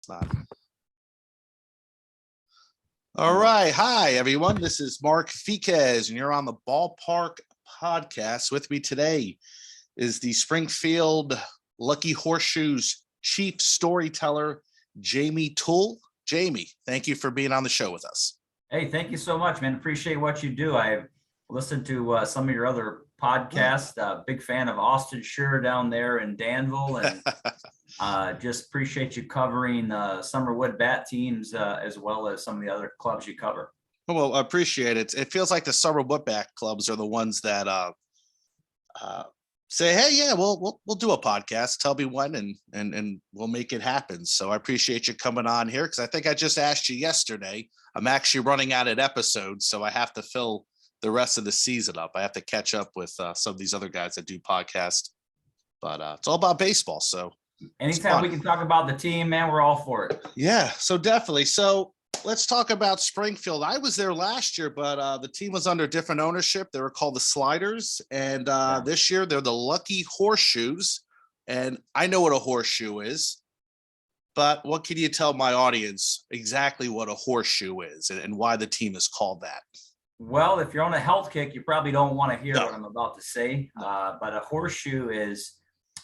Not. All right. Hi, everyone. This is Mark Fiquez, and you're on the Ballpark podcast. With me today is the Springfield Lucky Horseshoes chief storyteller, Jamie Toole. Jamie, thank you for being on the show with us. Hey, thank you so much, man. Appreciate what you do. I've listened to some of your other podcasts. Big fan of Austin Sure down there in Danville, and just appreciate you covering Summerwood bat teams as well as some of the other clubs you cover. Well, I appreciate it. It feels like the Summerwood bat clubs are the ones that say, "Hey, yeah, we'll do a podcast. Tell me when, and we'll make it happen." So I appreciate you coming on here because I think I just asked you yesterday. I'm actually running out of episodes, so I have to fill the rest of the season up. I have to catch up with some of these other guys that do podcasts, but it's all about baseball. So anytime we can talk about the team, man, we're all for it. Yeah, so definitely. So let's talk about Springfield. I was there last year, but the team was under different ownership. They were called the Sliders, and this year they're the Lucky Horseshoes. And I know what a horseshoe is, but what can you tell my audience exactly what a horseshoe is and why the team is called that? Well, if you're on a health kick, you probably don't want to hear what I'm about to say, but a horseshoe is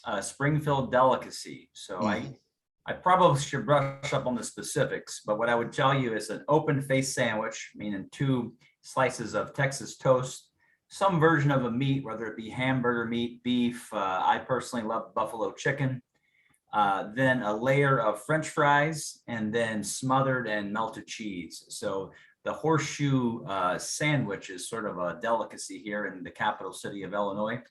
a Springfield delicacy. So I probably should brush up on the specifics, but what I would tell you is an open face sandwich, meaning 2 slices of Texas toast, some version of a meat, whether it be hamburger meat, beef. I personally love buffalo chicken. Then a layer of French fries, and then smothered and melted cheese. So the horseshoe sandwich is sort of a delicacy here in the capital city of Illinois.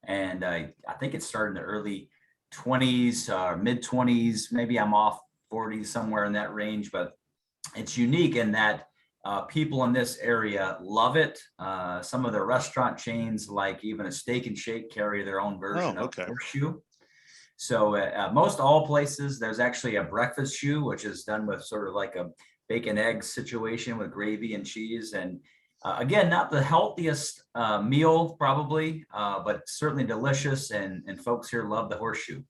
And I think it started in the early 20s or mid 20s. Maybe I'm off 40s, somewhere in that range, but it's unique in that people in this area love it. Some of the restaurant chains, like even a Steak and Shake, carry their own version of horseshoe. So most all places, there's actually a breakfast shoe, which is done with sort of like a bacon egg situation with gravy and cheese. And again, not the healthiest meal probably, but certainly delicious. And folks here love the horseshoe.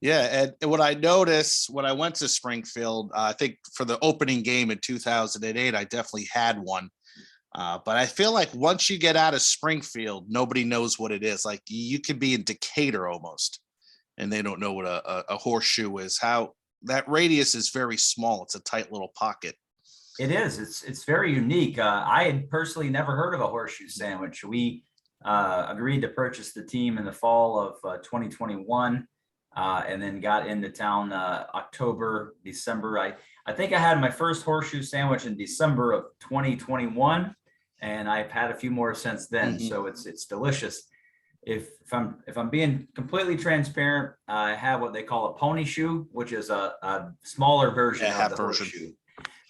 Yeah, and what I noticed when I went to Springfield, I think for the opening game in 2008, I definitely had one. But I feel like once you get out of Springfield, nobody knows what it is. Like you could be in Decatur almost, and they don't know what a horseshoe is. How that radius is very small. It's a tight little pocket. It is. It's very unique. I had personally never heard of a horseshoe sandwich. We agreed to purchase the team in the fall of 2021, and then got into town October, December. I think I had my first horseshoe sandwich in December of 2021, and I've had a few more since then. So it's delicious. If I'm being completely transparent, I have what they call a pony shoe, which is a smaller version of the horseshoe.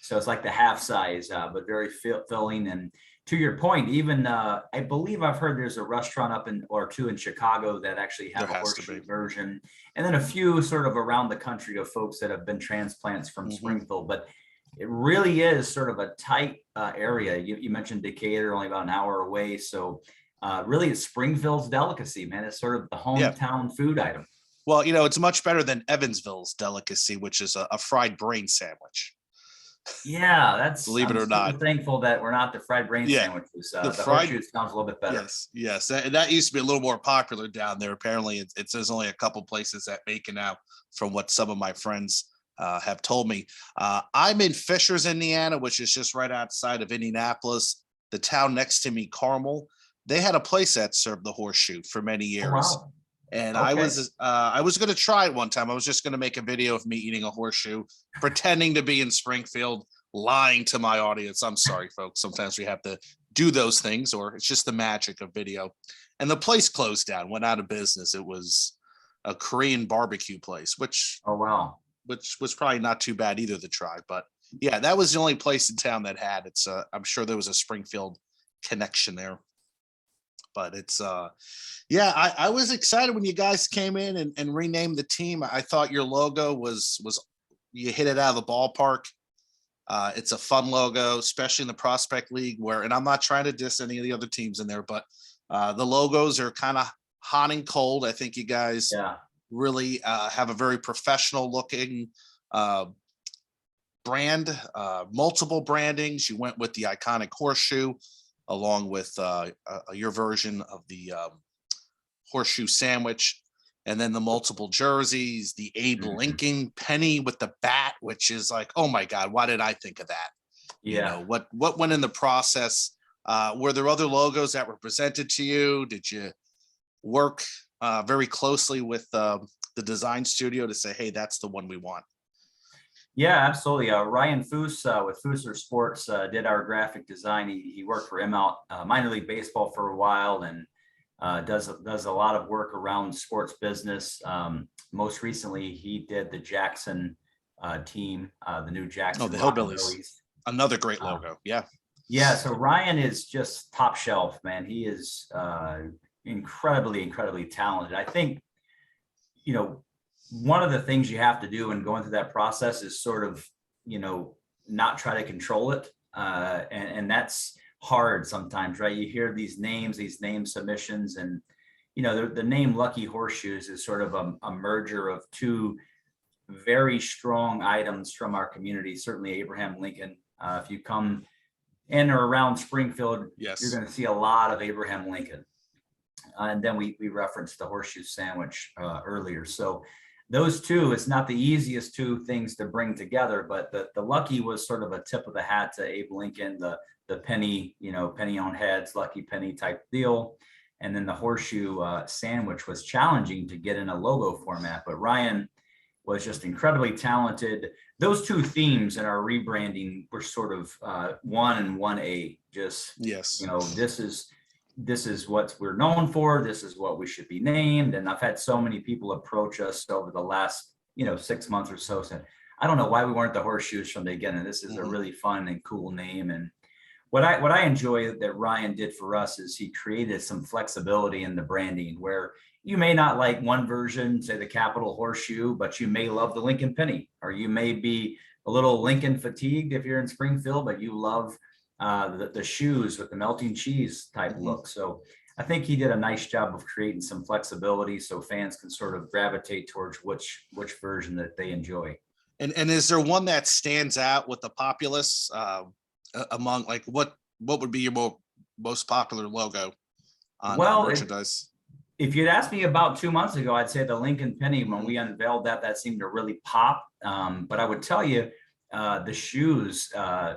So it's like the half size, but very filling. And to your point, even I believe I've heard there's a restaurant up or two in Chicago that actually have a horseshoe version, and then a few sort of around the country of folks that have been transplants from Springfield. But it really is sort of a tight area. You mentioned Decatur, only about an hour away. So really, it's Springfield's delicacy, man. It's sort of the hometown food item. Well, it's much better than Evansville's delicacy, which is a fried brain sandwich. Yeah, believe it or not. Thankful that we're not the fried brain sandwiches. The horseshoe sounds a little bit better. Yes. That used to be a little more popular down there. Apparently, there's only a couple places that make it now, from what some of my friends have told me. I'm in Fishers, Indiana, which is just right outside of Indianapolis. The town next to me, Carmel, they had a place that served the horseshoe for many years. Oh, wow. And I was going to try it one time. I was just going to make a video of me eating a horseshoe, pretending to be in Springfield, lying to my audience. I'm sorry, folks. Sometimes we have to do those things, or it's just the magic of video. And the place closed down, went out of business. It was a Korean barbecue place, which was probably not too bad either to try. But yeah, that was the only place in town that had it. I'm sure there was a Springfield connection there. But it's I was excited when you guys came in and renamed the team. I thought your logo was you hit it out of the ballpark. It's a fun logo, especially in the Prospect League, and I'm not trying to diss any of the other teams in there, but the logos are kind of hot and cold. I think you guys really have a very professional looking brand, multiple brandings. You went with the iconic horseshoe, along with your version of the horseshoe sandwich, and then the multiple jerseys, the Abe Lincoln penny with the bat, which is like, oh my God, why did I think of that? Yeah. You know, what went in the process? Were there other logos that were presented to you? Did you work very closely with the design studio to say, hey, that's the one we want? Yeah, absolutely. Ryan Foose with Fooser Sports did our graphic design. He worked for ML minor league baseball for a while, and does a lot of work around sports business. Most recently, he did the Jackson team, the new Jackson. Oh, the Hillbillies. Another great logo. Yeah. Yeah. So Ryan is just top shelf, man. He is incredibly talented. I think, you know, one of the things you have to do in going through that process is sort of, you know, not try to control it. And that's hard sometimes, right? You hear these name submissions, and, you know, the name Lucky Horseshoes is sort of a merger of two very strong items from our community. Certainly Abraham Lincoln. If you come in or around Springfield, yes, you're going to see a lot of Abraham Lincoln. And then we referenced the horseshoe sandwich earlier. So those two, it's not the easiest two things to bring together, but the Lucky was sort of a tip of the hat to Abe Lincoln, the penny, you know, penny on heads, lucky penny type deal. And then the horseshoe sandwich was challenging to get in a logo format, but Ryan was just incredibly talented. Those two themes in our rebranding were sort of 1 and 1A. Just, yes, you know, this is what we're known for. This is what we should be named. And I've had so many people approach us over the last, you know, 6 months or so, saying, I don't know why we weren't the horseshoes from the beginning. This is a really fun and cool name. And what I enjoy that Ryan did for us is he created some flexibility in the branding, where you may not like one version, say the Capital Horseshoe, but you may love the Lincoln Penny, or you may be a little Lincoln fatigued if you're in Springfield, but you love the shoes with the melting cheese type look. So I think he did a nice job of creating some flexibility so fans can sort of gravitate towards which version that they enjoy. And is there one that stands out with the populace among, like, what would be your most popular logo on merchandise? If you'd asked me about 2 months ago, I'd say the Lincoln Penny. When we unveiled that seemed to really pop. But I would tell you, the shoes,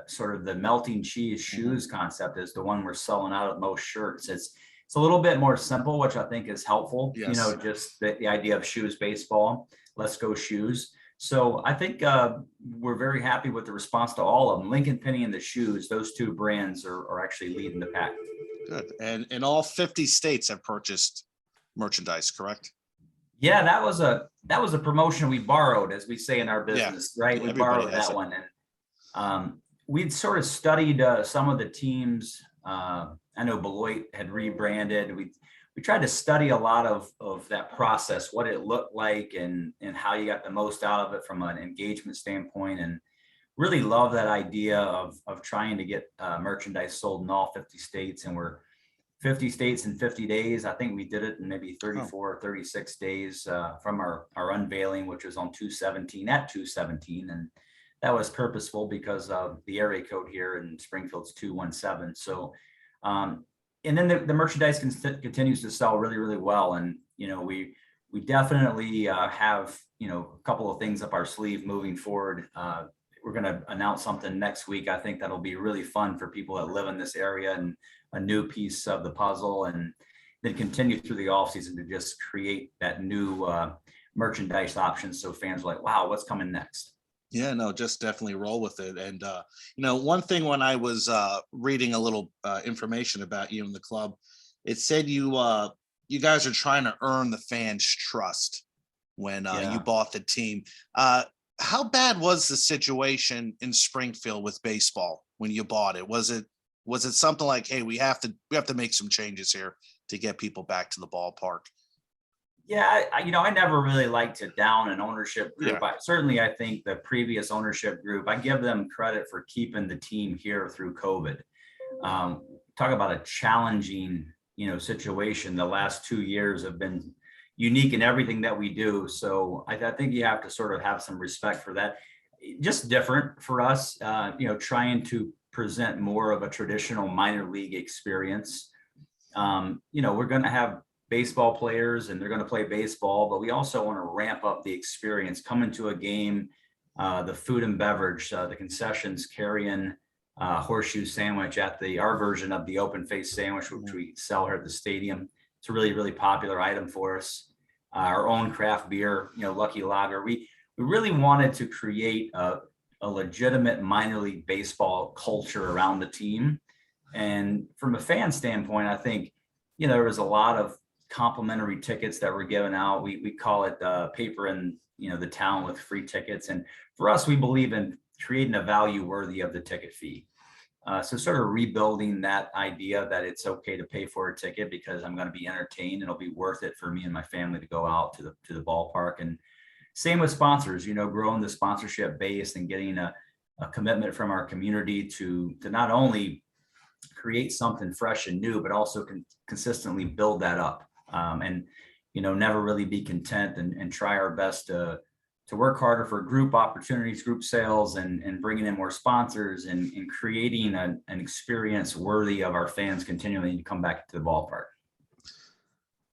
sort of the melting cheese shoes concept, is the one we're selling out of most shirts. It's a little bit more simple, which I think is helpful. Yes. You know, just the idea of shoes baseball, let's go shoes. So I think we're very happy with the response to all of them. Lincoln Penny and the shoes, those two brands are actually leading the pack. Good. And in all 50 states have purchased merchandise, correct? Yeah, that was a promotion we borrowed, as we say in our business, right? We borrowed that one, and we'd sort of studied some of the teams. I know Beloit had rebranded. We tried to study a lot of that process, what it looked like, and how you got the most out of it from an engagement standpoint, and really love that idea of trying to get merchandise sold in all 50 states. And we're 50 states in 50 days. I think we did it in maybe 34 or 36 days from our unveiling, which was on 2/17, and that was purposeful because of the area code here in Springfield's 217. So and then the merchandise continues to sell really, really well. And, you know, we definitely have, you know, a couple of things up our sleeve moving forward. We're going to announce something next week. I think that'll be really fun for people that live in this area, and a new piece of the puzzle, and then continue through the off season to just create that new merchandise options. So fans are like, wow, what's coming next? Yeah, no, just definitely roll with it. And, you know, one thing, when I was reading a little information about you and the club, it said you guys are trying to earn the fans' trust when you bought the team. How bad was the situation in Springfield with baseball when you bought it? Was it something like, hey, we have to make some changes here to get people back to the ballpark? Yeah, I never really liked to down an ownership group. Yeah. I think the previous ownership group, I give them credit for keeping the team here through COVID. Talk about a challenging, situation. The last 2 years have been unique in everything that we do. So I think you have to sort of have some respect for that. just different for us, trying to present more of a traditional minor league experience. We're going to have baseball players and they're going to play baseball, but we also want to ramp up the experience, coming to a game, the food and beverage, the concessions, carrying horseshoe sandwich at our version of the open face sandwich, which we sell here at the stadium. It's a really, really popular item for us. Our own craft beer, Lucky Lager. We really wanted to create a legitimate minor league baseball culture around the team. And from a fan standpoint, I think, there was a lot of complimentary tickets that were given out. We call it paper in, the town with free tickets. And for us, we believe in creating a value worthy of the ticket fee. So sort of rebuilding that idea that it's okay to pay for a ticket because I'm going to be entertained and it'll be worth it for me and my family to go out to the ballpark. And same with sponsors, growing the sponsorship base and getting a commitment from our community to not only create something fresh and new, but also consistently build that up. And never really be content and try our best to work harder for group opportunities, group sales, and bringing in more sponsors and creating an experience worthy of our fans continuing to come back to the ballpark.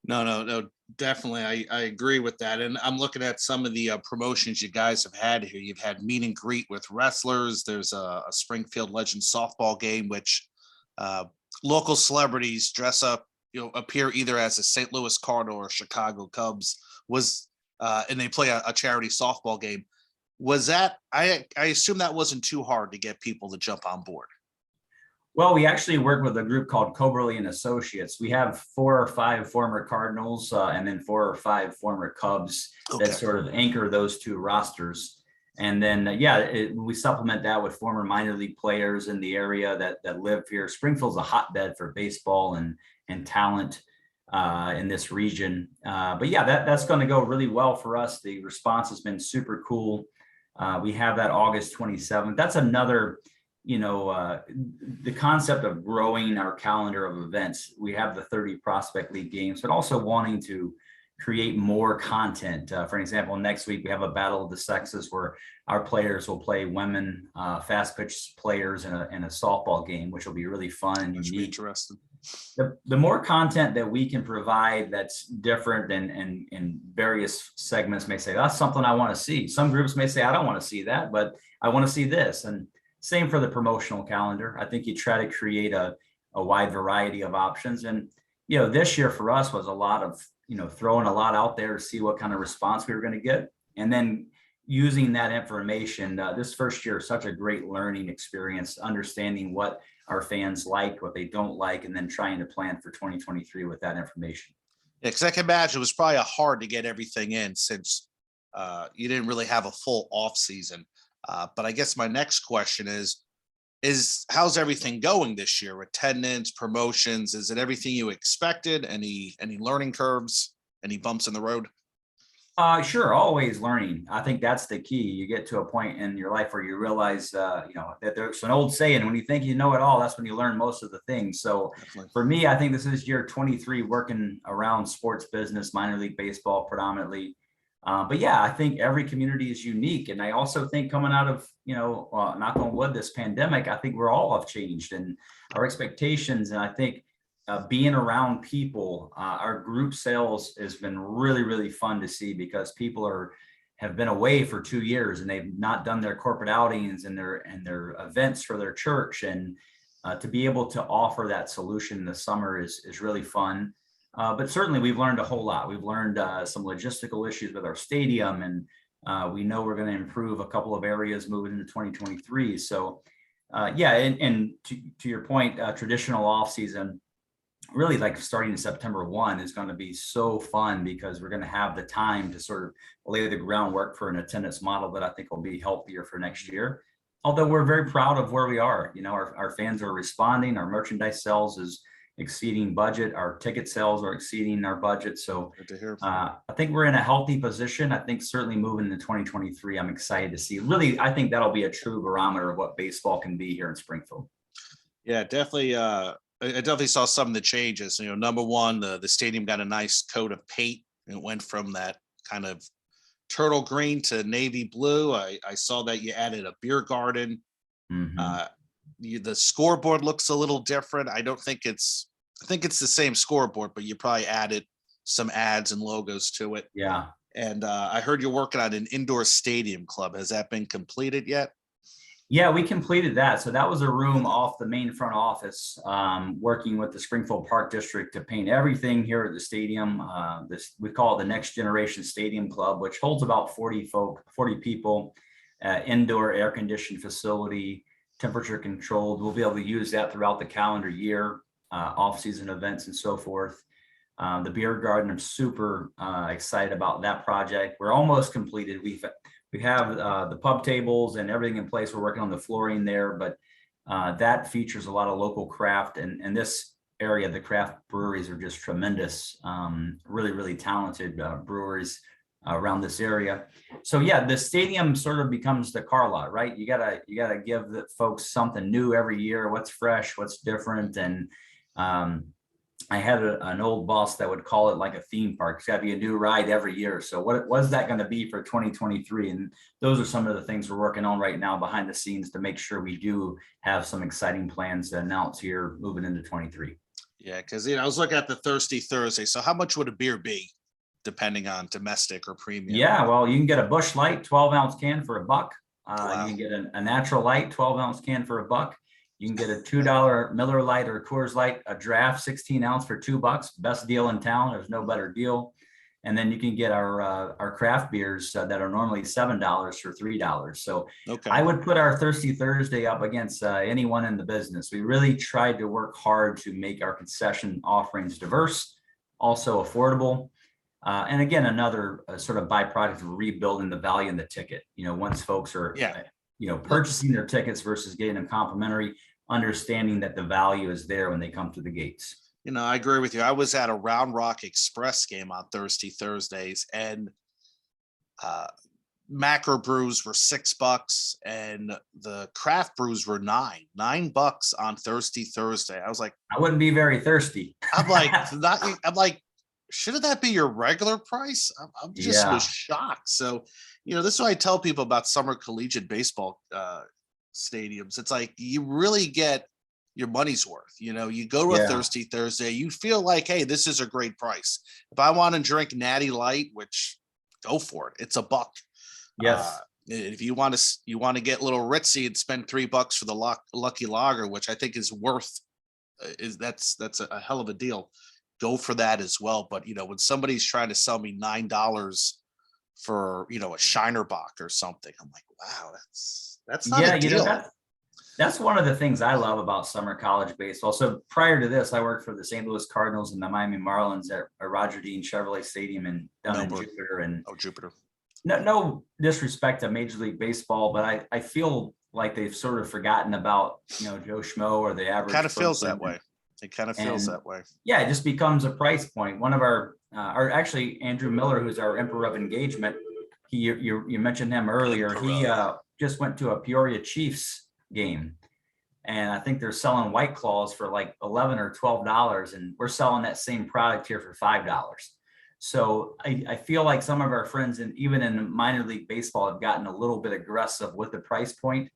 No, definitely. I agree with that. And I'm looking at some of the promotions you guys have had here. You've had meet and greet with wrestlers. There's a Springfield Legends softball game, which local celebrities dress up, appear either as a St. Louis Cardinal or Chicago Cubs and they play a charity softball game. Was that, I assume that wasn't too hard to get people to jump on board? Well, we actually work with a group called Coberly and Associates. We have 4 or 5 former Cardinals and then 4 or 5 former Cubs that sort of anchor those 2 rosters. And then, we supplement that with former minor league players in the area that live here. Springfield's a hotbed for baseball and talent in this region. But that's going to go really well for us. The response has been super cool. We have that August 27th. That's another, the concept of growing our calendar of events. We have the 30 Prospect League games, but also wanting to create more content. For example, next week we have a Battle of the Sexes where our players will play women fast pitch players in a softball game, which will be really fun and unique. Interesting. The more content that we can provide that's different and various segments may say, that's something I want to see. Some groups may say, I don't want to see that, but I want to see this. And same for the promotional calendar. I think you try to create a wide variety of options. And, this year for us was a lot of, throwing a lot out there to see what kind of response we were going to get. And then using that information, this first year is such a great learning experience, understanding what our fans like, what they don't like, and then trying to plan for 2023 with that information. Yeah, because I can imagine it was probably hard to get everything in since you didn't really have a full off season. But I guess my next question is how's everything going this year? Attendance, promotions, is it everything you expected? Any learning curves, any bumps in the road? Sure, always learning. I think that's the key. You get to a point in your life where you realize, that there's an old saying, when you think you know it all, that's when you learn most of the things. So Definitely. For me, I think this is year 23 working around sports business, minor league baseball predominantly. But I think every community is unique. And I also think coming out of, knock on wood, this pandemic, I think we're all have changed and our expectations. And I think being around people, our group sales has been really, really fun to see because people have been away for 2 years and they've not done their corporate outings and their events for their church. And to be able to offer that solution in the summer is really fun. But certainly we've learned a whole lot. We've learned some logistical issues with our stadium, and we know we're going to improve a couple of areas moving into 2023. So and to your point, traditional off season, really like starting in September 1 is going to be so fun because we're going to have the time to sort of lay the groundwork for an attendance model that I think will be healthier for next year. Although we're very proud of where we are. Our fans are responding, our merchandise sales is exceeding budget, our ticket sales are exceeding our budget. So Good to hear. I think we're in a healthy position. I think certainly moving into 2023, I'm excited to see. Really, I think that'll be a true barometer of what baseball can be here in Springfield. Yeah, definitely. I definitely saw some of the changes. Number one, the stadium got a nice coat of paint. It went from that kind of turtle green to navy blue. I saw that you added a beer garden. Mhm. The scoreboard looks a little different. I think it's the same scoreboard, but you probably added some ads and logos to it. Yeah. And I heard you're working on an indoor stadium club. Has that been completed yet? Yeah, we completed that. So that was a room off the main front office, working with the Springfield Park District to paint everything here at the stadium. We call it the Next Generation Stadium Club, which holds about 40 people, indoor air conditioned facility, temperature controlled. We'll be able to use that throughout the calendar year, off-season events and so forth. The beer garden, I'm super excited about that project. We're almost completed. We have the pub tables and everything in place. We're working on the flooring there, but that features a lot of local craft. And this area, the craft breweries are just tremendous, really, really talented breweries around this area. So yeah, the stadium sort of becomes the car lot, right? You gotta give the folks something new every year. What's fresh, what's different, and I had an old boss that would call it like a theme park. It's got to be a new ride every year. So what was that going to be for 2023? And those are some of the things we're working on right now behind the scenes to make sure we do have some exciting plans to announce here moving into 23. Yeah, because I was looking at the Thirsty Thursday. So how much would a beer be, depending on domestic or premium? Yeah, well, you can get a Busch Light 12-ounce can for $1. Wow. You can get a Natural Light 12-ounce can for $1. You can get a $2 Miller Lite or Coors Light, a draft 16-ounce for $2. Best deal in town. There's no better deal. And then you can get our craft beers that are normally $7 for $3. So Okay. I would put our Thirsty Thursday up against anyone in the business. We really tried to work hard to make our concession offerings diverse, also affordable. And again, another sort of byproduct of rebuilding the value in the ticket. Once folks are, purchasing their tickets versus getting them complimentary, understanding that the value is there when they come to the gates. I agree with you. I was at a Round Rock Express game on Thirsty Thursdays, and macro brews were $6 and the craft brews were $9 on Thirsty Thursday. I was like, I wouldn't be very thirsty. I'm like, shouldn't that be your regular price? I'm just was shocked. So, this is what I tell people about summer collegiate baseball stadiums. It's like you really get your money's worth. You go to a Thirsty Thursday, you feel like, hey, this is a great price. If I want to drink Natty Light, which go for it, it's $1. Yes. If you want to get a little ritzy and spend $3 for the Lucky Lager, which I think is worth, that's a hell of a deal. Go for that as well. But when somebody's trying to sell me $9 for a Shiner Bock or something, I'm like, wow, that's not a deal. That's one of the things I love about summer college baseball. So prior to this, I worked for the St. Louis Cardinals and the Miami Marlins at Roger Dean Chevrolet Stadium down in Jupiter. And Jupiter. No disrespect to Major League Baseball, but I feel like they've sort of forgotten about Joe Schmo or the average. Kind of feels that way. It kind of feels that way. Yeah, it just becomes a price point. One of our actually Andrew Miller, who's our Emperor of Engagement, you mentioned him earlier. He just went to a Peoria Chiefs game, and I think they're selling White Claws for like $11 or $12, and we're selling that same product here for $5. So I feel like some of our friends, even in minor league baseball, have gotten a little bit aggressive with the price point.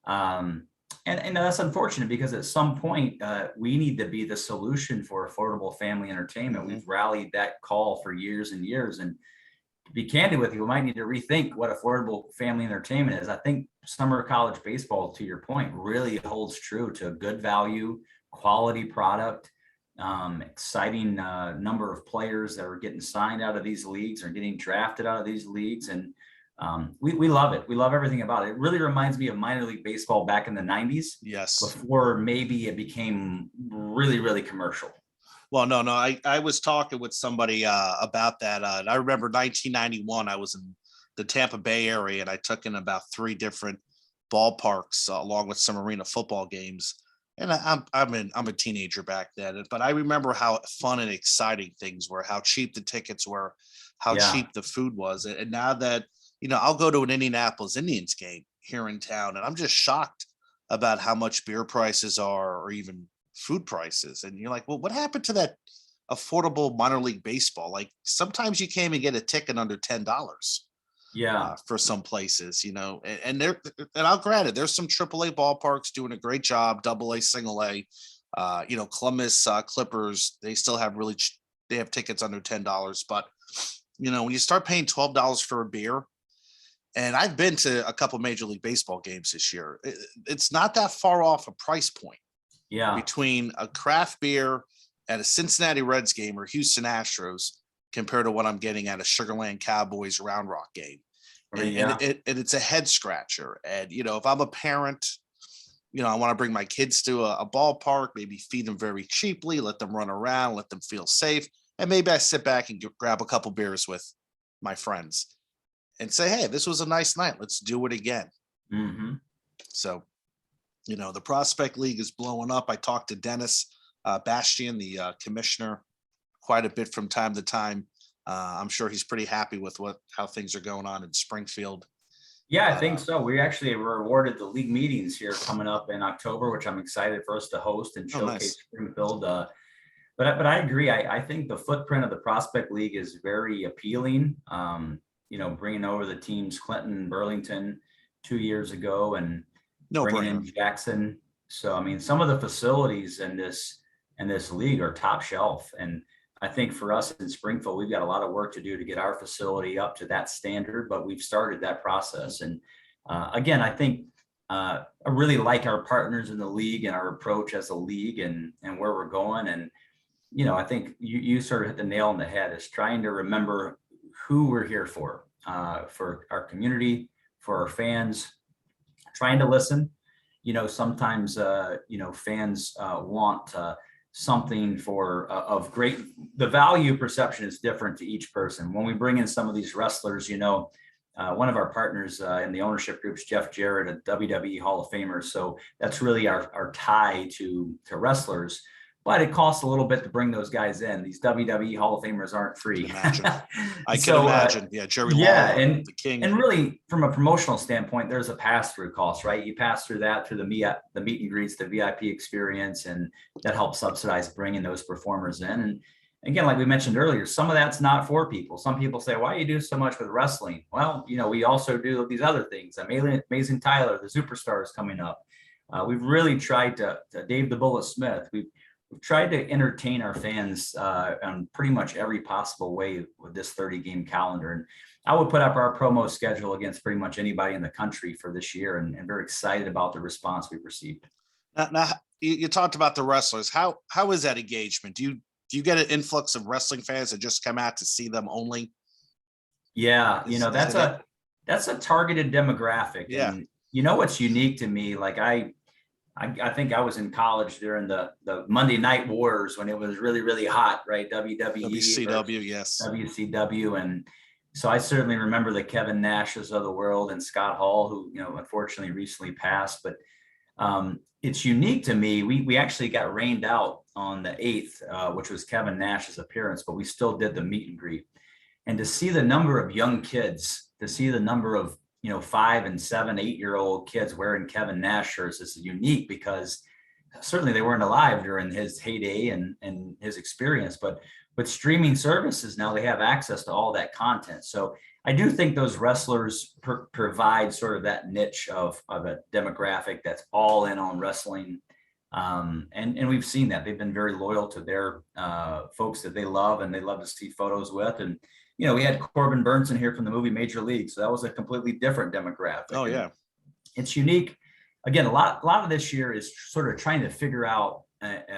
And that's unfortunate because at some point we need to be the solution for affordable family entertainment. Mm-hmm. We've rallied that call for years and years. And to be candid with you, we might need to rethink what affordable family entertainment is. I think summer college baseball, to your point, really holds true to good value, quality product, exciting number of players that are getting signed out of these leagues or getting drafted out of these leagues. And we love it. We love everything about it. It really reminds me of minor league baseball back in the 90s. Yes. Before maybe it became really, really commercial. Well, no. I was talking with somebody about that. And I remember 1991, I was in the Tampa Bay area and I took in about 3 different ballparks along with some arena football games. And I'm a teenager back then, but I remember how fun and exciting things were, how cheap the tickets were, how cheap the food was. And now that, I'll go to an Indianapolis Indians game here in town, and I'm just shocked about how much beer prices are or even food prices. And you're like, well, what happened to that affordable minor league baseball? Like sometimes you can't even get a ticket under $10. for some places, and I'll grant it, there's some AAA ballparks doing a great job, AA, single A. Columbus Clippers, they still have they have tickets under $10, but when you start paying $12 for a beer, and I've been to a couple Major League Baseball games this year, it's not that far off a price point between a craft beer at a Cincinnati Reds game or Houston Astros compared to what I'm getting at a Sugarland Cowboys Round Rock game. And it's a head scratcher. And, if I'm a parent, I want to bring my kids to a ballpark, maybe feed them very cheaply, let them run around, let them feel safe. And maybe I sit back and grab a couple beers with my friends and say, hey, this was a nice night. Let's do it again. Mm-hmm. So, the Prospect League is blowing up. I talked to Dennis Bastian, the commissioner, quite a bit from time to time. I'm sure he's pretty happy with how things are going on in Springfield. Yeah, I think so. We actually were awarded the league meetings here coming up in October, which I'm excited for us to host and showcase nice. Springfield. But I agree. I think the footprint of the Prospect League is very appealing. Bringing over the teams Clinton and Burlington 2 years ago and bringing in Jackson. So, some of the facilities in this league are top shelf. And I think for us in Springfield, we've got a lot of work to do to get our facility up to that standard, but we've started that process. And again, I think I really like our partners in the league and our approach as a league and where we're going. And, I think you sort of hit the nail on the head, is trying to remember who we're here for our community, for our fans, trying to listen. Sometimes, fans want something of great, the value perception is different to each person. When we bring in some of these wrestlers, one of our partners in the ownership group is Jeff Jarrett, a WWE Hall of Famer. So that's really our tie to wrestlers. But it costs a little bit to bring those guys in. These WWE Hall of Famers aren't free. I can imagine. Jerry Lawler, the King. And really, from a promotional standpoint, there's a pass-through cost, right? You pass through that through the meet and greets, the VIP experience, and that helps subsidize bringing those performers in. And again, like we mentioned earlier, some of that's not for people. Some people say, why do you do so much with wrestling? Well, we also do these other things. Amazing Tyler, the Superstar is coming up. We've really tried to Dave the Bullet Smith. We've tried to entertain our fans on pretty much every possible way with this 30-game calendar. And I would put up our promo schedule against pretty much anybody in the country for this year, and very excited about the response we've received. Now you talked about the wrestlers. How is that engagement? Do you get an influx of wrestling fans that just come out to see them only? Yeah, that's a targeted demographic. Yeah. And what's unique to me, like I think I was in college during the Monday Night Wars when it was really, really hot, right? WCW, yes. WCW. And so I certainly remember the Kevin Nashes of the world and Scott Hall, who, unfortunately recently passed. But it's unique to me. We actually got rained out on the 8th, which was Kevin Nash's appearance, but we still did the meet and greet. And to see the number of young kids, to see the number of 5 and 7, 8-year-old kids wearing Kevin Nash shirts is unique, because certainly they weren't alive during his heyday and his experience, but with streaming services now, they have access to all that content. So I do think those wrestlers provide sort of that niche of a demographic that's all in on wrestling. And we've seen that they've been very loyal to their folks that they love and they love to see photos with. And we had Corbin Burnson here from the movie Major League, so that was a completely different demographic. Oh yeah, it's unique. Again, a lot of this year is sort of trying to figure out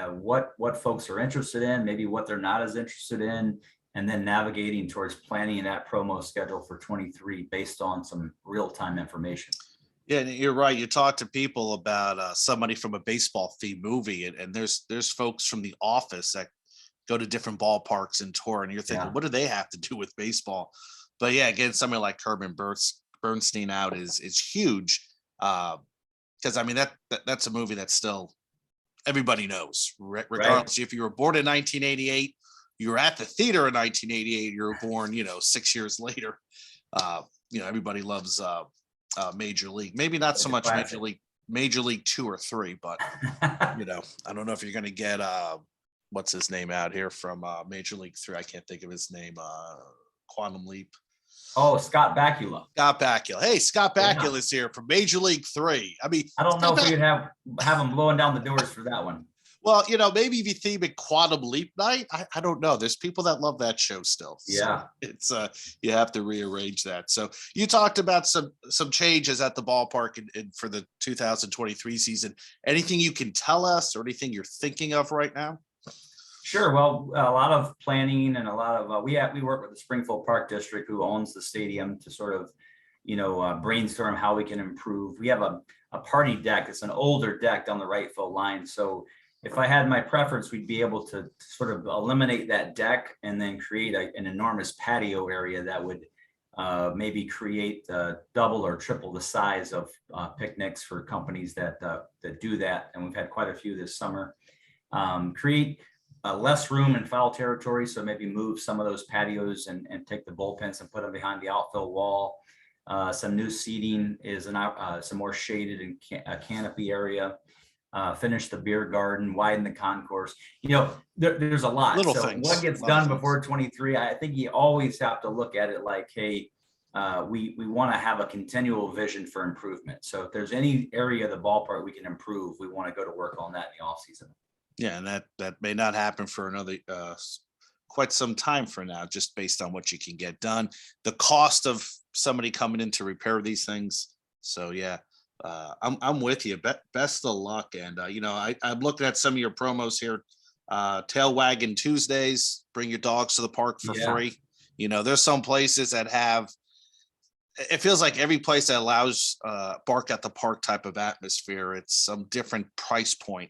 what folks are interested in, maybe what they're not as interested in, and then navigating towards planning that promo schedule for 23 based on some real-time information. Yeah, you're right. You talk to people about somebody from a baseball themed movie, and there's folks from The Office that go to different ballparks and tour, and you're thinking, what do they have to do with baseball? But yeah, again, somebody like Corbin Bernstein out is huge, because that's a movie that still everybody knows, regardless if you were born in 1988, you were at the theater in 1988, you were born 6 years later. Everybody loves Major League. Maybe not so much Major League 2 or 3, but I don't know if you're going to get what's his name out here from Major League 3. I can't think of his name. Quantum Leap. Oh, Scott Bakula. Scott Bakula. Hey, Scott Yeah. Bakula is here from Major League 3. I mean, I don't know Scott if we'd have him blowing down the doors for that one. Well, maybe if you theme it Quantum Leap Night, I don't know. There's people that love that show still. Yeah. So it's you have to rearrange that. So you talked about some changes at the ballpark in for the 2023 season. Anything you can tell us or anything you're thinking of right now? Sure. Well, a lot of planning and a lot of we work with the Springfield Park District, who owns the stadium, to sort of brainstorm how we can improve. We have a party deck. It's an older deck down the right field line. So if I had my preference, we'd be able to sort of eliminate that deck and then create an enormous patio area that would maybe create double or triple the size of picnics for companies that do that. And we've had quite a few this summer. Create less room in foul territory. So maybe move some of those patios and take the bullpens and put them behind the outfield wall. Some new seating is some more shaded and canopy area. Finish the beer garden, widen the concourse. There's a lot. Little so things. What gets done before 23? I think you always have to look at it like, hey, we want to have a continual vision for improvement. So if there's any area of the ballpark we can improve, we want to go to work on that in the off season. Yeah, and that may not happen for another quite some time for now, just based on what you can get done, the cost of somebody coming in to repair these things. So yeah, I'm with you. Best of luck, and I'm looking at some of your promos here. Tail Wagging Tuesdays, bring your dogs to the park for free. There's some places that have. It feels like every place that allows bark at the park type of atmosphere, it's some different price point.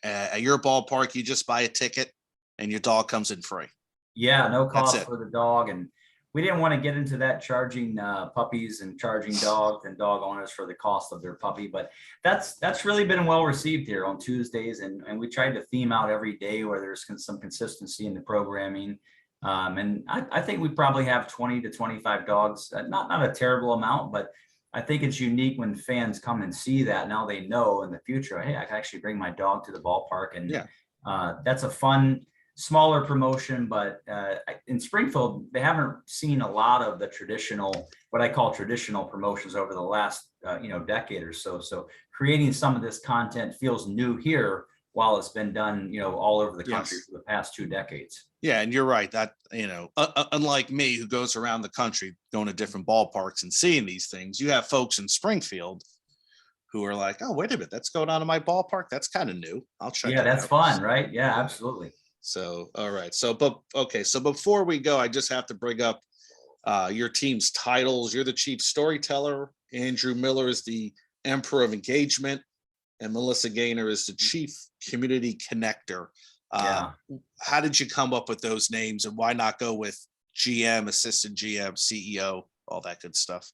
At your ballpark, you just buy a ticket and your dog comes in free. Yeah, no cost for the dog. And we didn't want to get into that charging puppies and charging dogs and dog owners for the cost of their puppy. But that's really been well received here on Tuesdays. And we tried to theme out every day where there's some consistency in the programming. And I think we probably have 20 to 25 dogs, not a terrible amount, but I think it's unique when fans come and see that. Now they know in the future, hey, I can actually bring my dog to the ballpark. And that's a fun, smaller promotion. But in Springfield, they haven't seen a lot of the traditional, what I call traditional promotions over the last, decade or so. So creating some of this content feels new here while it's been done, all over the country for the past 2 decades. Yeah, and you're right. That, unlike me, who goes around the country going to different ballparks and seeing these things, you have folks in Springfield who are like, oh, wait a minute, that's going on in my ballpark. That's kind of new. I'll check it out. Yeah, that's fun, right? Yeah, absolutely. So, all right. So before we go, I just have to bring up your team's titles. You're the chief storyteller. Andrew Miller is the emperor of engagement. And Melissa Gaynor is the chief community connector. How did you come up with those names, and why not go with GM, assistant GM, CEO, all that good stuff?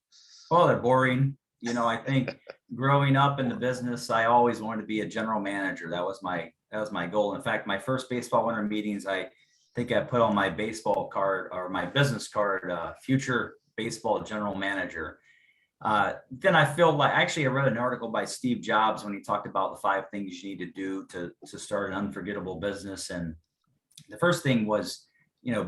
Well, they're boring. I think growing up in the business, I always wanted to be a general manager. That was my goal. In fact, my first baseball winter meetings, I think I put on my baseball card or my business card, future baseball general manager. Then I feel like, actually, I read an article by Steve Jobs when he talked about the 5 things you need to do to start an unforgettable business. And the first thing was,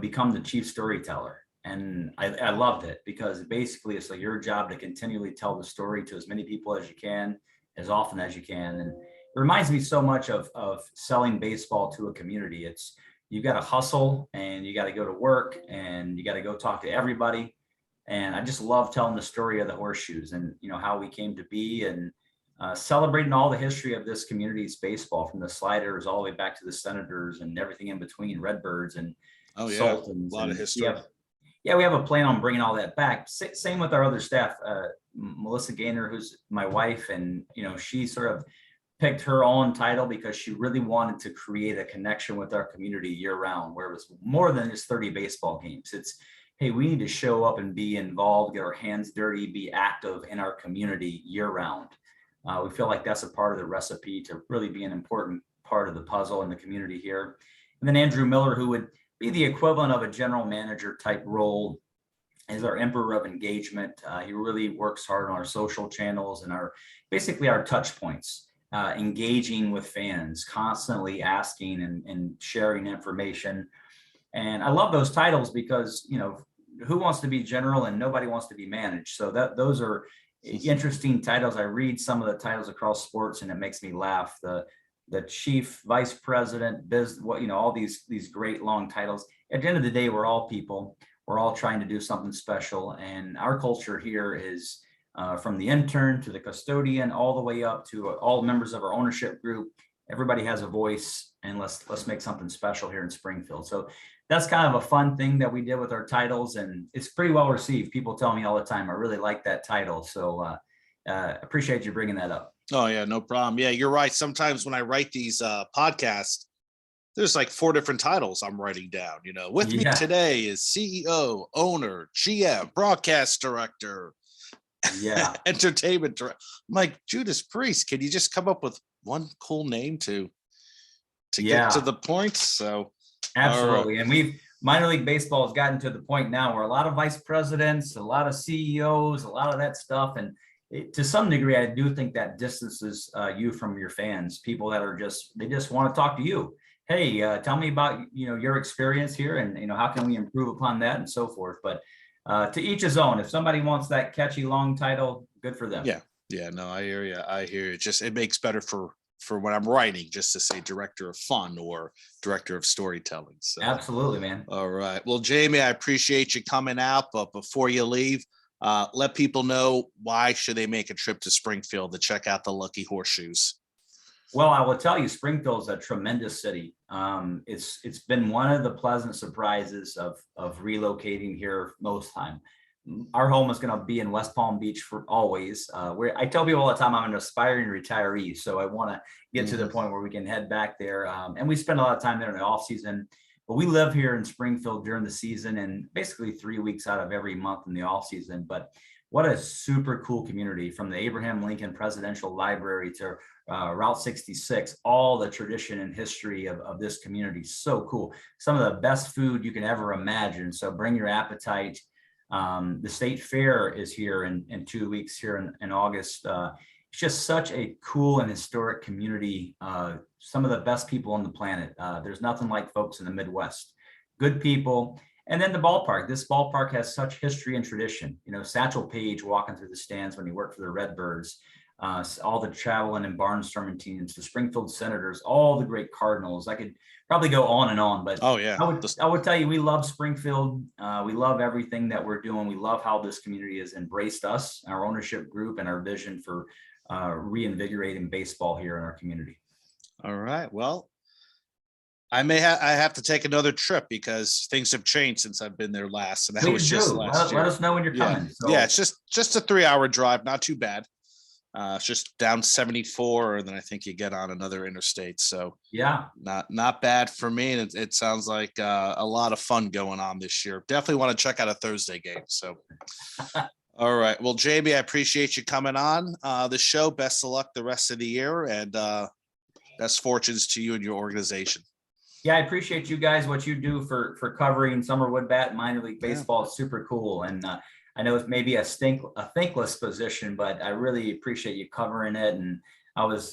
become the chief storyteller. And I loved it, because basically it's like your job to continually tell the story to as many people as you can, as often as you can. And it reminds me so much of selling baseball to a community. It's, you got to hustle, and you got to go to work, and you got to go talk to everybody. And I just love telling the story of the Horseshoes and, how we came to be, and celebrating all the history of this community's baseball, from the Sliders all the way back to the Senators and everything in between, Redbirds and Sultans. A lot of history. We have a plan on bringing all that back. Same with our other staff, Melissa Gaynor, who's my wife, and, she sort of picked her own title because she really wanted to create a connection with our community year round, where it was more than just 30 baseball games. It's, hey, we need to show up and be involved, get our hands dirty, be active in our community year round. We feel like that's a part of the recipe to really be an important part of the puzzle in the community here. And then Andrew Miller, who would be the equivalent of a general manager type role, is our emperor of engagement. He really works hard on our social channels and basically our touch points, engaging with fans, constantly asking and sharing information. And I love those titles because, who wants to be general and nobody wants to be managed. So those are interesting titles. I read some of the titles across sports and it makes me laugh. The chief, vice president, all these great long titles. At the end of the day, we're all people. We're all trying to do something special. And our culture here is from the intern to the custodian, all the way up to all members of our ownership group. Everybody has a voice, and let's make something special here in Springfield. So that's kind of a fun thing that we did with our titles, and it's pretty well received. People tell me all the time, I really like that title. So appreciate you bringing that up. Oh yeah, no problem. Yeah, you're right. Sometimes when I write these podcasts, there's like 4 different titles I'm writing down. With me today is CEO, owner, GM, broadcast director, entertainment director. I'm like, Judas Priest, can you just come up with one cool name to get to the point? So absolutely. And minor league baseball has gotten to the point now where a lot of vice presidents, a lot of CEOs, a lot of that stuff, and to some degree, I do think that distances you from your fans. People that are they just want to talk to you. Hey, tell me about your experience here, and how can we improve upon that, and so forth. But to each his own. If somebody wants that catchy long title, good for them. Yeah. No, I hear you. Just it makes better for when I'm writing, just to say director of fun or director of storytelling. So absolutely, man. All right. Well, Jamie, I appreciate you coming out, but before you leave, let people know why should they make a trip to Springfield to check out the Lucky Horseshoes. Well, I will tell you, Springfield is a tremendous city. It's been one of the pleasant surprises of relocating here most time. Our home is going to be in West Palm Beach for always. Where I tell people all the time, I'm an aspiring retiree, so I want to get to the point where we can head back there. And we spend a lot of time there in the off season. But we live here in Springfield during the season, and basically 3 weeks out of every month in the off season. But what a super cool community, from the Abraham Lincoln Presidential Library to Route 66, all the tradition and history of this community. So cool. Some of the best food you can ever imagine. So bring your appetite. The state fair is here in 2 weeks here in August. It's just such a cool and historic community. Some of the best people on the planet. There's nothing like folks in the Midwest. Good people. And then the ballpark. This ballpark has such history and tradition. Satchel Paige walking through the stands when he worked for the Redbirds. All the traveling and barnstorming teams, the Springfield Senators, all the great Cardinals. I could probably go on and on, but I would tell you, we love Springfield. We love everything that we're doing. We love how this community has embraced us, our ownership group, and our vision for reinvigorating baseball here in our community. All right. Well, I have to take another trip because things have changed since I've been there last, and that was just last year. Let us know when you're coming. Yeah, it's just a 3-hour drive, not too bad. It's just down 74, and then I think you get on another interstate. So yeah, not bad for me. And it sounds like a lot of fun going on this year. Definitely want to check out a Thursday game. So, all right. Well, Jamie, I appreciate you coming on the show. Best of luck the rest of the year, and best fortunes to you and your organization. Yeah, I appreciate you guys, what you do for covering summer wood bat minor league baseball. It's super cool. And I know it's maybe a thankless position, but I really appreciate you covering it. And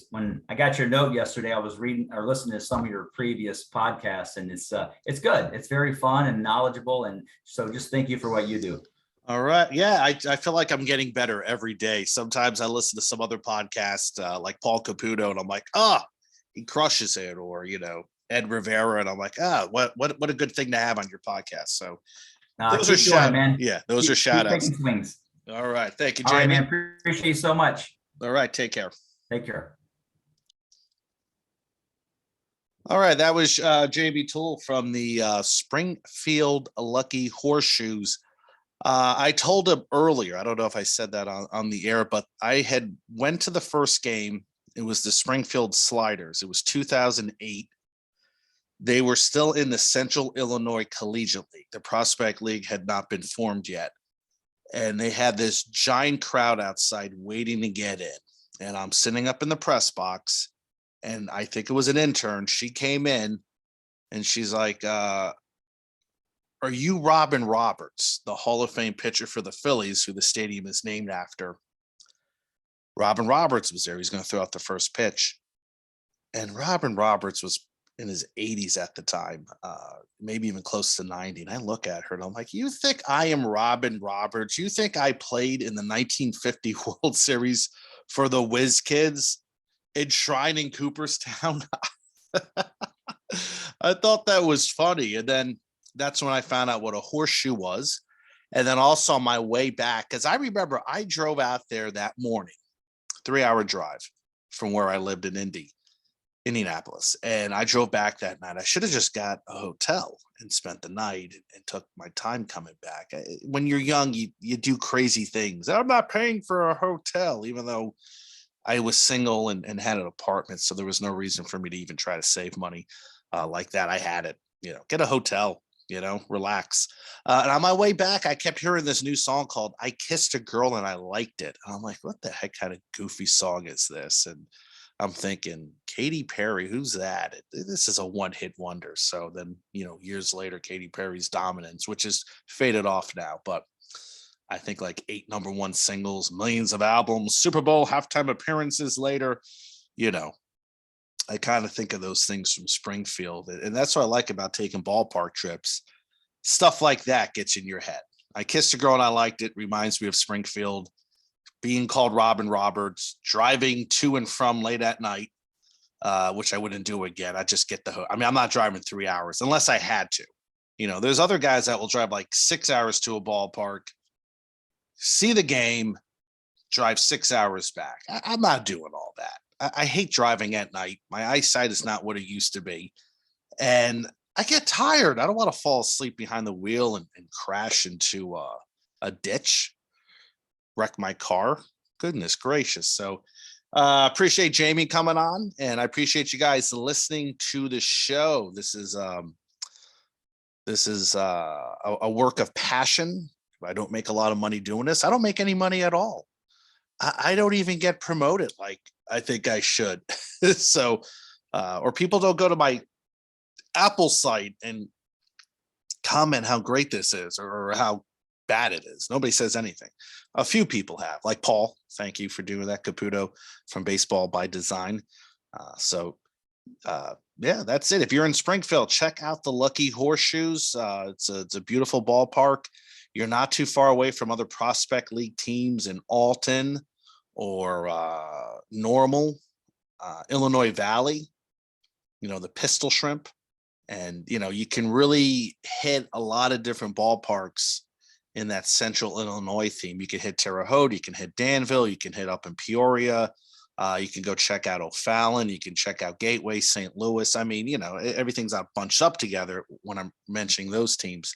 when I got your note yesterday, I was reading or listening to some of your previous podcasts, and it's good. It's very fun and knowledgeable. And so just thank you for what you do. All right. Yeah, I feel like I'm getting better every day. Sometimes I listen to some other podcast like Paul Caputo, and I'm like, he crushes it, or Ed Rivera, and I'm like, what a good thing to have on your podcast. So those are shout, man. Yeah, those are shout outs. All right. Thank you, Jamie. All right, man. Appreciate you so much. All right. Take care. Take care. All right. That was Jamie Toole from the Springfield Lucky Horseshoes. I told him earlier, I don't know if I said that on the air, but I had went to the first game. It was the Springfield Sliders. It was 2008. They were still in the Central Illinois Collegiate League. The Prospect League had not been formed yet. And they had this giant crowd outside waiting to get in. And I'm sitting up in the press box, and I think it was an intern. She came in and she's like, are you Robin Roberts, the Hall of Fame pitcher for the Phillies, who the stadium is named after? Robin Roberts was there. He's going to throw out the first pitch. And Robin Roberts was in his 80s at the time, maybe even close to 90. And I look at her and I'm like, you think I am Robin Roberts? You think I played in the 1950 World Series for the Whiz Kids enshrining Cooperstown? I thought that was funny. And then that's when I found out what a horseshoe was. And then also on my way back, because I remember I drove out there that morning, 3-hour drive from where I lived in Indianapolis. And I drove back that night. I should have just got a hotel and spent the night and took my time coming back. When you're young, you do crazy things. I'm not paying for a hotel, even though I was single and had an apartment. So there was no reason for me to even try to save money like that. I had it, get a hotel, relax. And on my way back, I kept hearing this new song called I Kissed a Girl and I Liked It. And I'm like, what the heck kind of goofy song is this? And I'm thinking, Katy Perry, who's that? This is a one-hit wonder. So then, years later, Katy Perry's dominance, which is faded off now, but I think like 8 #1 singles, millions of albums, Super Bowl halftime appearances later, I kind of think of those things from Springfield. And that's what I like about taking ballpark trips. Stuff like that gets in your head. I Kissed a Girl and I Liked It reminds me of Springfield, being called Robin Roberts, driving to and from late at night, which I wouldn't do again. I just get I'm not driving 3 hours unless I had to. There's other guys that will drive like 6 hours to a ballpark, see the game, drive 6 hours back. I'm not doing all that. I hate driving at night. My eyesight is not what it used to be. And I get tired. I don't want to fall asleep behind the wheel and crash into a ditch, wreck my car. Goodness gracious. So appreciate Jamie coming on, and I appreciate you guys listening to the show. This is a work of passion. I don't make a lot of money doing this. I don't make any money at all. I don't even get promoted like I think I should. So, or people don't go to my Apple site and comment how great this is or how bad it is. Nobody says anything. A few people have, like Paul. Thank you for doing that, Caputo from Baseball by Design. Yeah, that's it. If you're in Springfield, check out the Lucky Horseshoes. It's a beautiful ballpark. You're not too far away from other Prospect League teams in Alton or Normal, Illinois Valley, the Pistol Shrimp. And, you can really hit a lot of different ballparks in that central Illinois theme. You can hit Terre Haute, you can hit Danville, you can hit up in Peoria. You can go check out O'Fallon. You can check out Gateway, St. Louis. Everything's not bunched up together when I'm mentioning those teams,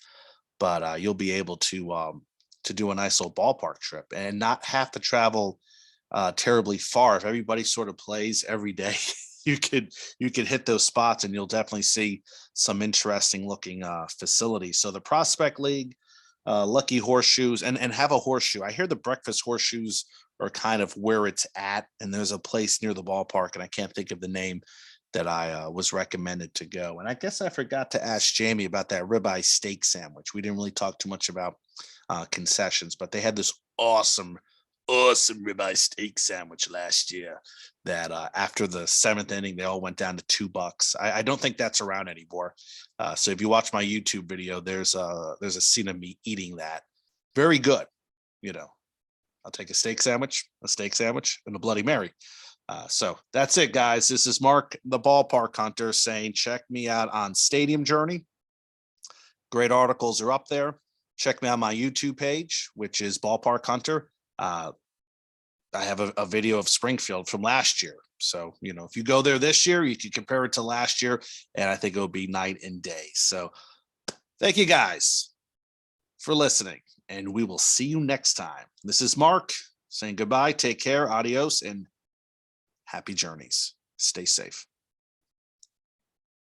but you'll be able to do a nice little ballpark trip and not have to travel terribly far. If everybody sort of plays every day, you could hit those spots and you'll definitely see some interesting looking facilities. So the Prospect League, Lucky Horseshoes, and have a horseshoe. I hear the breakfast horseshoes are kind of where it's at, and there's a place near the ballpark, and I can't think of the name that I was recommended to go. And I guess I forgot to ask Jamie about that ribeye steak sandwich. We didn't really talk too much about concessions, but they had this awesome ribeye steak sandwich last year that after the 7th inning, they all went down to $2. I don't think that's around anymore. So if you watch my YouTube video, there's a scene of me eating that. Very good. I'll take a steak sandwich, and a Bloody Mary. So that's it, guys. This is Mark, the Ballpark Hunter, saying check me out on Stadium Journey. Great articles are up there. Check me out on my YouTube page, which is Ballpark Hunter. I have a video of Springfield from last year. So, if you go there this year, you can compare it to last year, and I think it'll be night and day. So thank you guys for listening, and we will see you next time. This is Mark saying goodbye, take care, adios, and happy journeys. Stay safe.